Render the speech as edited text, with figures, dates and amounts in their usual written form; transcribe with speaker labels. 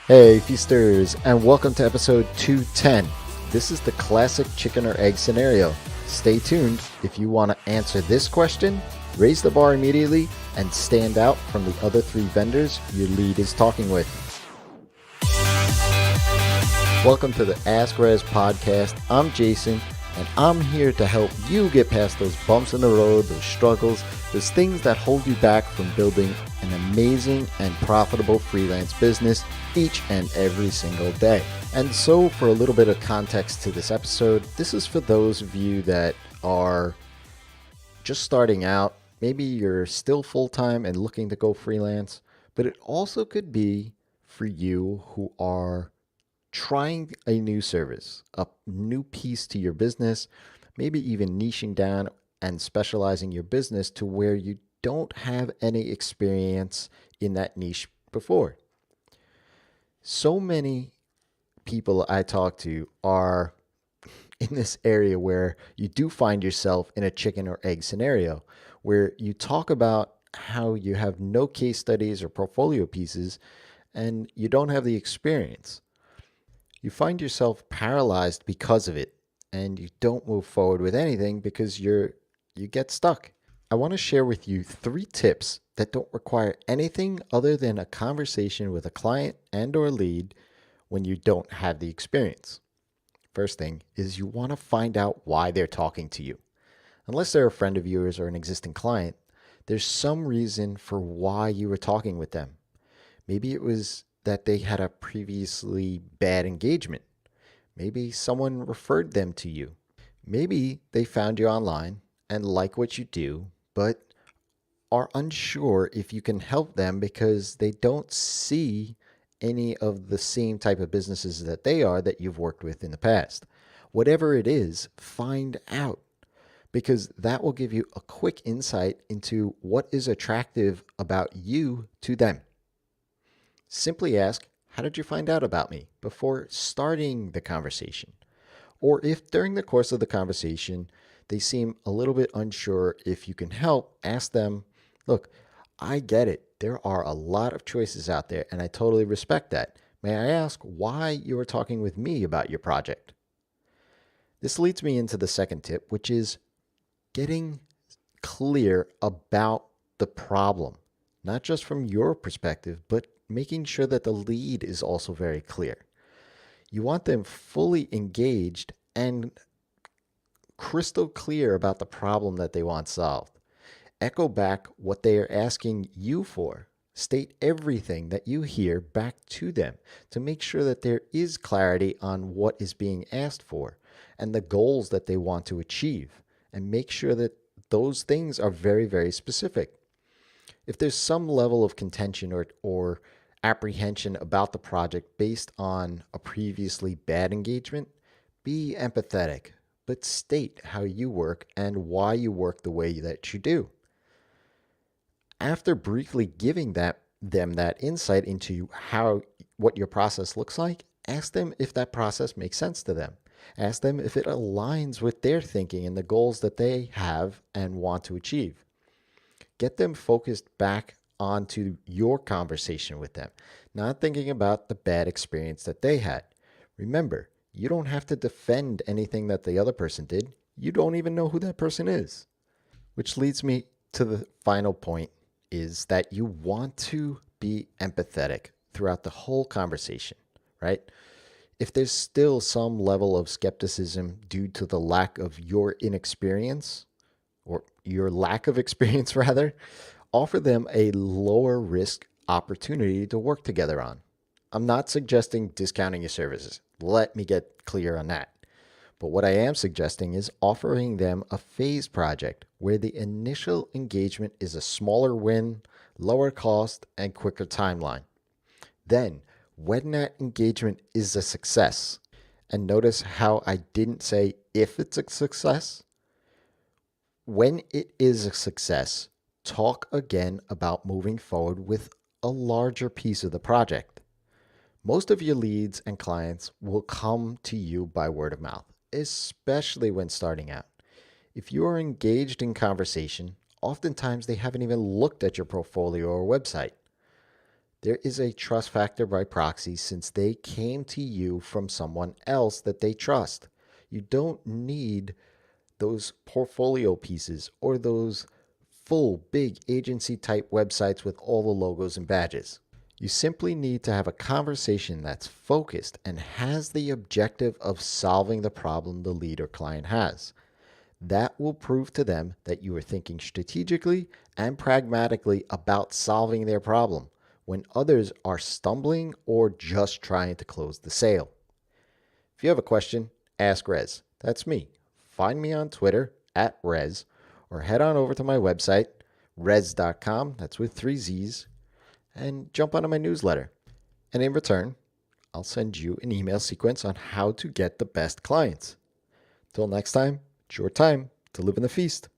Speaker 1: Hey Feasters, and welcome to episode 210. This is the classic chicken or egg scenario. Stay tuned if you want to answer this question, raise the bar immediately, and stand out from the other three vendors your lead is talking with. Welcome to the Ask Rezzz podcast. I'm Jason, and I'm here to help you get past those bumps in the road, those struggles, those things that hold you back from building an amazing and profitable freelance business each and every single day. And so for a little bit of context to this episode, this is for those of you that are just starting out. Maybe you're still full-time and looking to go freelance, but it also could be for you who are trying a new service, a new piece to your business, maybe even niching down and specializing your business to where you don't have any experience in that niche before. So many people I talk to are in this area where you do find yourself in a chicken or egg scenario, where you talk about how you have no case studies or portfolio pieces and you don't have the experience. You find yourself paralyzed because of it, and you don't move forward with anything because you get stuck. I want to share with you 3 tips that don't require anything other than a conversation with a client and or lead when you don't have the experience. First thing is you want to find out why they're talking to you. Unless they're a friend of yours or an existing client, there's some reason for why you were talking with them. Maybe it was that they had a previously bad engagement. Maybe someone referred them to you. Maybe they found you online and like what you do, but are unsure if you can help them because they don't see any of the same type of businesses that they are that you've worked with in the past. Whatever it is, find out, because that will give you a quick insight into what is attractive about you to them. Simply ask, how did you find out about me, before starting the conversation? Or if during the course of the conversation, they seem a little bit unsure if you can help, ask them, look, I get it. There are a lot of choices out there, and I totally respect that. May I ask why you are talking with me about your project? This leads me into the second tip, which is getting clear about the problem, not just from your perspective, but making sure that the lead is also very clear. You want them fully engaged and crystal clear about the problem that they want solved. Echo back what they are asking you for. State everything that you hear back to them to make sure that there is clarity on what is being asked for and the goals that they want to achieve, and make sure that those things are very, very specific. If there's some level of contention or apprehension about the project based on a previously bad engagement, be empathetic, but state how you work and why you work the way that you do. After briefly giving them that insight into what your process looks like, ask them if that process makes sense to them. Ask them if it aligns with their thinking and the goals that they have and want to achieve. Get them focused back onto your conversation with them, not thinking about the bad experience that they had. Remember, you don't have to defend anything that the other person did. You don't even know who that person is. Which leads me to the final point, is that you want to be empathetic throughout the whole conversation, right? If there's still some level of skepticism due to the lack of your inexperience, or your lack of experience rather, offer them a lower risk opportunity to work together on. I'm not suggesting discounting your services. Let me get clear on that. But what I am suggesting is offering them a phased project where the initial engagement is a smaller win, lower cost, and quicker timeline. Then, when that engagement is a success, and notice how I didn't say if it's a success. When it is a success, talk again about moving forward with a larger piece of the project. Most of your leads and clients will come to you by word of mouth, especially when starting out. If you are engaged in conversation, oftentimes they haven't even looked at your portfolio or website. There is a trust factor by proxy since they came to you from someone else that they trust. You don't need those portfolio pieces or those full big agency type websites with all the logos and badges. You simply need to have a conversation that's focused and has the objective of solving the problem the lead or client has. That will prove to them that you are thinking strategically and pragmatically about solving their problem when others are stumbling or just trying to close the sale. If you have a question, ask Rezzz. That's me. Find me on Twitter at Rezzz or head on over to my website, Rezzz.com, that's with 3 Z's, and jump onto my newsletter. And in return, I'll send you an email sequence on how to get the best clients. Till next time, it's your time to live in the feast.